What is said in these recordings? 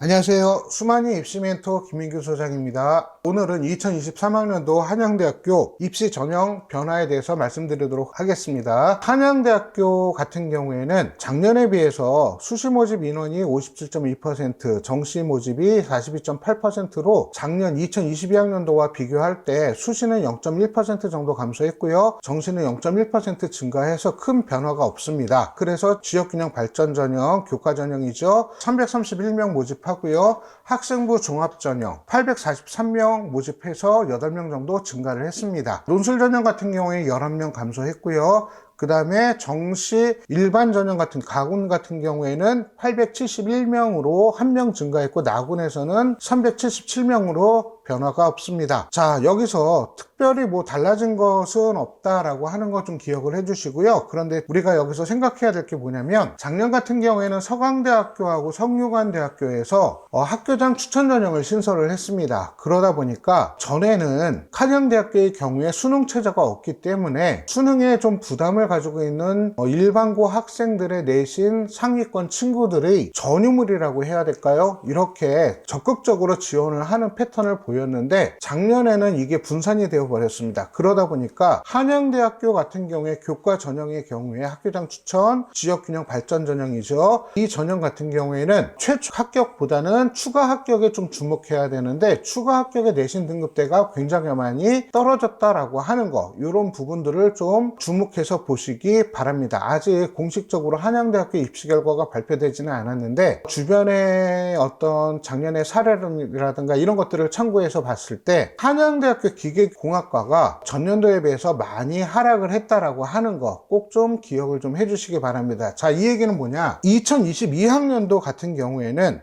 안녕하세요. 수만이 입시 멘토 김민규 소장입니다. 오늘은 2023학년도 한양대학교 입시 전형 변화에 대해서 말씀드리도록 하겠습니다. 한양대학교 같은 경우에는 작년에 비해서 수시 모집 인원이 57.2%, 정시 모집이 42.8%로 작년 2022학년도와 비교할 때 수시는 0.1% 정도 감소했고요. 정시는 0.1% 증가해서 큰 변화가 없습니다. 그래서 지역균형 발전 전형, 교과 전형이죠. 331명 모집하고요. 학생부 종합 전형 843명 모집해서 8명 정도 증가를 했습니다. 논술 전형 같은 경우에 11명 감소했고요. 그 다음에 정시 일반 전형 같은 가군 같은 경우에는 871명으로 1명 증가했고 나군에서는 377명으로 변화가 없습니다. 자, 여기서 특별히 달라진 것은 없다라고 하는 거 좀 기억을 해주시고요. 그런데 우리가 여기서 생각해야 될 게 뭐냐면 작년 같은 경우에는 서강대학교하고 성균관대학교에서 학교장 추천 전형을 신설을 했습니다. 그러다 보니까 전에는 한양대학교의 경우에 수능 체제가 없기 때문에 수능에 좀 부담을 가지고 있는 일반고 학생들의 내신 상위권 친구들의 전유물이라고 해야 될까요? 이렇게 적극적으로 지원을 하는 패턴을 보였는데 작년에는 이게 분산이 되어 버렸습니다. 그러다 보니까 한양대학교 같은 경우에 교과 전형의 경우에 학교장 추천, 지역균형 발전 전형이죠. 이 전형 같은 경우에는 최초 합격보다는 추가 합격에 좀 주목해야 되는데 추가 합격의 내신 등급대가 굉장히 많이 떨어졌다라고 하는 거, 이런 부분들을 좀 주목해서 보시기 바랍니다. 아직 공식적으로 한양대학교 입시 결과가 발표되지는 않았는데 주변의 어떤 작년의 사례라든가 이런 것들을 참고해서 봤을 때 한양대학교 기계공학과가 전년도에 비해서 많이 하락을 했다라고 하는 거 꼭 좀 기억을 좀 해주시기 바랍니다. 자, 이 얘기는 뭐냐? 2022학년도 같은 경우에는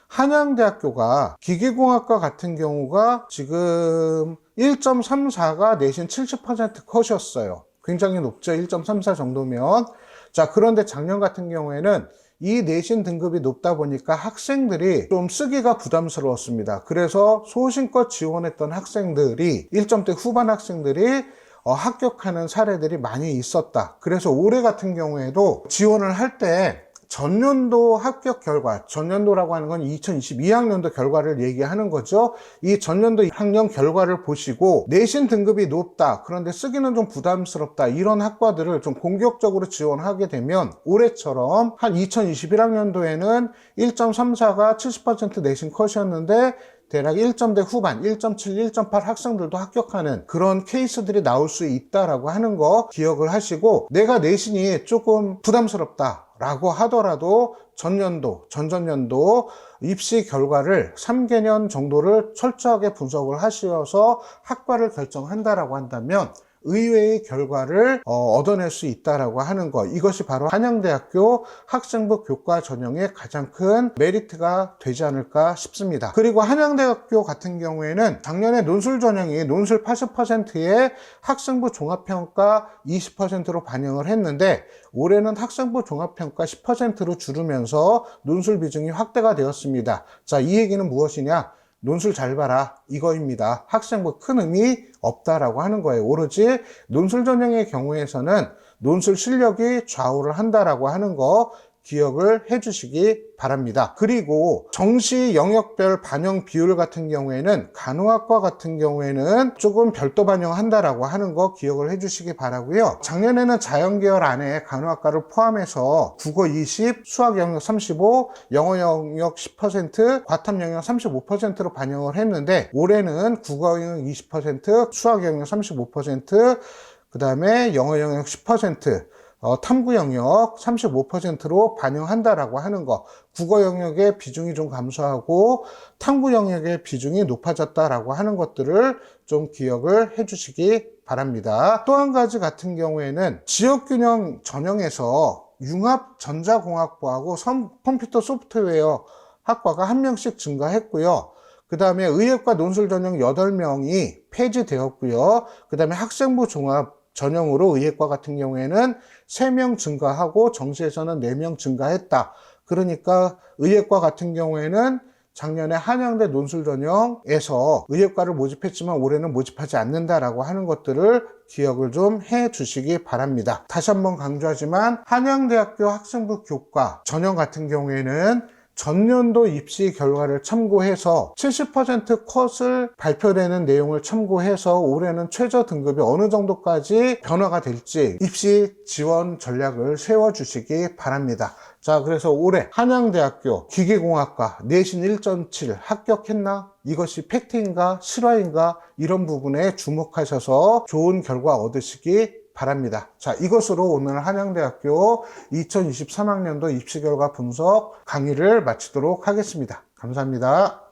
한양대학교가 기계공학과 같은 경우가 지금 1.34가 내신 70% 컷이었어요. 굉장히 높죠. 1.34 정도면. 자, 그런데 작년 같은 경우에는 이 내신 등급이 높다 보니까 학생들이 좀 쓰기가 부담스러웠습니다. 그래서 소신껏 지원했던 학생들이 1점대 후반 학생들이 합격하는 사례들이 많이 있었다. 그래서 올해 같은 경우에도 지원을 할 때 전년도 합격 결과, 전년도라고 하는 건 2022학년도 결과를 얘기하는 거죠. 이 전년도 학년 결과를 보시고 내신 등급이 높다, 그런데 쓰기는 좀 부담스럽다, 이런 학과들을 좀 공격적으로 지원하게 되면 올해처럼 한 2021학년도에는 1.34가 70% 내신 컷이었는데 대략 1점대 후반, 1.7, 1.8 학생들도 합격하는 그런 케이스들이 나올 수 있다라고 하는 거 기억을 하시고, 내가 내신이 조금 부담스럽다 라고 하더라도 전년도, 전전년도 입시 결과를 3개년 정도를 철저하게 분석을 하셔서 학과를 결정한다라고 한다면 의외의 결과를 얻어낼 수 있다라고 하는 것, 이것이 바로 한양대학교 학생부 교과 전형의 가장 큰 메리트가 되지 않을까 싶습니다. 그리고 한양대학교 같은 경우에는 작년에 논술 전형이 논술 80%에 학생부 종합평가 20%로 반영을 했는데 올해는 학생부 종합평가 10%로 줄으면서 논술 비중이 확대가 되었습니다. 자, 이 얘기는 무엇이냐? 논술 잘 봐라, 이거입니다. 학생부 큰 의미 없다라고 하는 거예요. 오로지 논술 전형의 경우에서는 논술 실력이 좌우를 한다라고 하는 거 기억을 해주시기 바랍니다. 그리고 정시 영역별 반영 비율 같은 경우에는 간호학과 같은 경우에는 조금 별도 반영한다라고 하는 거 기억을 해주시기 바라고요. 작년에는 자연계열 안에 간호학과를 포함해서 국어 20, 수학 영역 35, 영어 영역 10%, 과탐 영역 35%로 반영을 했는데 올해는 국어 영역 20%, 수학 영역 35%, 그 다음에 영어 영역 10%, 탐구 영역 35%로 반영한다라고 하는 거, 국어 영역의 비중이 좀 감소하고 탐구 영역의 비중이 높아졌다라고 하는 것들을 좀 기억을 해주시기 바랍니다. 또 한 가지 같은 경우에는 지역균형 전형에서 융합전자공학부하고 컴퓨터 소프트웨어 학과가 1명씩 증가했고요. 그 다음에 의예과 논술 전형 8명이 폐지되었고요. 그 다음에 학생부 종합 전형으로 의예과 같은 경우에는 3명 증가하고 정시에서는 4명 증가했다. 그러니까 의예과 같은 경우에는 작년에 한양대 논술 전형에서 의예과를 모집했지만 올해는 모집하지 않는다라고 하는 것들을 기억을 좀 해 주시기 바랍니다. 다시 한번 강조하지만 한양대학교 학생부 교과 전형 같은 경우에는 전년도 입시 결과를 참고해서 70% 컷을 발표되는 내용을 참고해서 올해는 최저 등급이 어느 정도까지 변화가 될지 입시 지원 전략을 세워주시기 바랍니다. 자, 그래서 올해 한양대학교 기계공학과 내신 1.7 합격했나? 이것이 팩트인가 실화인가? 이런 부분에 주목하셔서 좋은 결과 얻으시기 바랍니다. 자, 이것으로 오늘 한양대학교 2023학년도 입시결과 분석 강의를 마치도록 하겠습니다. 감사합니다.